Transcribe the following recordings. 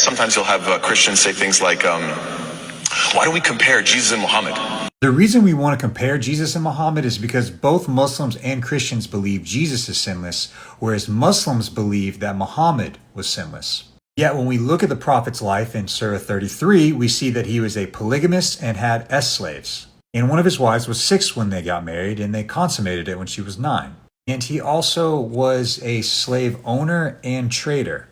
sometimes you'll have Christians say things like, why do we compare Jesus and Muhammad? The reason we want to compare Jesus and Muhammad is because both Muslims and Christians believe Jesus is sinless, whereas Muslims believe that Muhammad was sinless. Yet when we look at the Prophet's life in Surah 33, we see that he was a polygamist and had slaves. And one of his wives was 6 when they got married, and they consummated it when she was 9. And he also was a slave owner and trader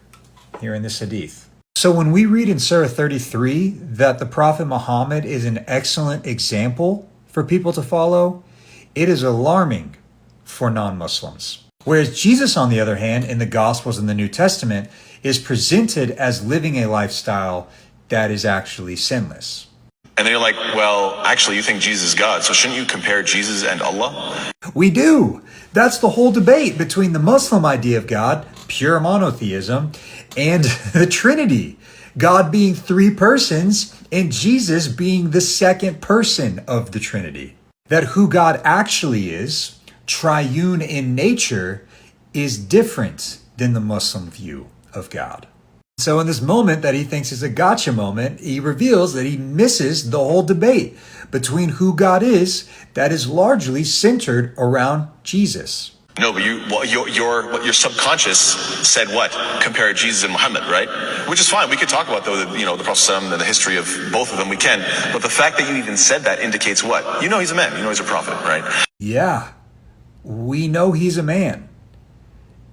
here in this hadith. So when we read in Surah 33 that the Prophet Muhammad is an excellent example for people to follow, it is alarming for non-Muslims. Whereas Jesus, on the other hand, in the Gospels and the New Testament, is presented as living a lifestyle that is actually sinless. And then you're like, well, actually, you think Jesus is God, so shouldn't you compare Jesus and Allah? We do. That's the whole debate between the Muslim idea of God, pure monotheism, and the Trinity, God being 3 persons and Jesus being the second person of the Trinity. That who God actually is, triune in nature, is different than the Muslim view of God. So in this moment that he thinks is a gotcha moment, he reveals that he misses the whole debate between who God is that is largely centered around Jesus. No, but your subconscious said what? Compare Jesus and Muhammad, right? Which is fine. We could talk about the Prophet and the history of both of them. We can. But the fact that you even said that indicates what? You know he's a man. You know he's a prophet, right? Yeah, we know he's a man.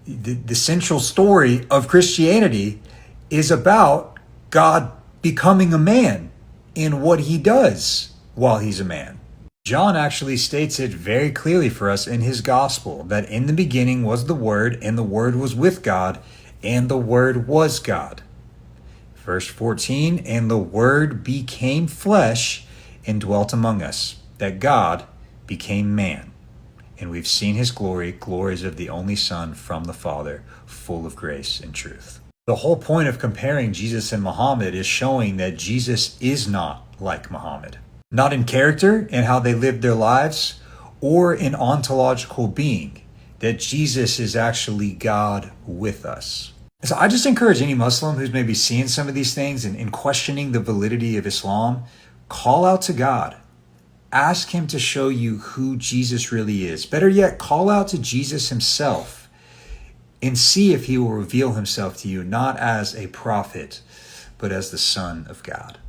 The central story of Christianity is about God becoming a man in what he does while he's a man. John actually states it very clearly for us in his gospel that in the beginning was the Word, and the Word was with God, and the Word was God. Verse 14, and the Word became flesh and dwelt among us, that God became man. And we've seen his glories of the only Son from the Father, full of grace and truth. The whole point of comparing Jesus and Muhammad is showing that Jesus is not like Muhammad. Not in character and how they lived their lives, or in ontological being, that Jesus is actually God with us. So I just encourage any Muslim who's maybe seeing some of these things and questioning the validity of Islam, call out to God. Ask him to show you who Jesus really is. Better yet, call out to Jesus himself and see if he will reveal himself to you, not as a prophet, but as the Son of God.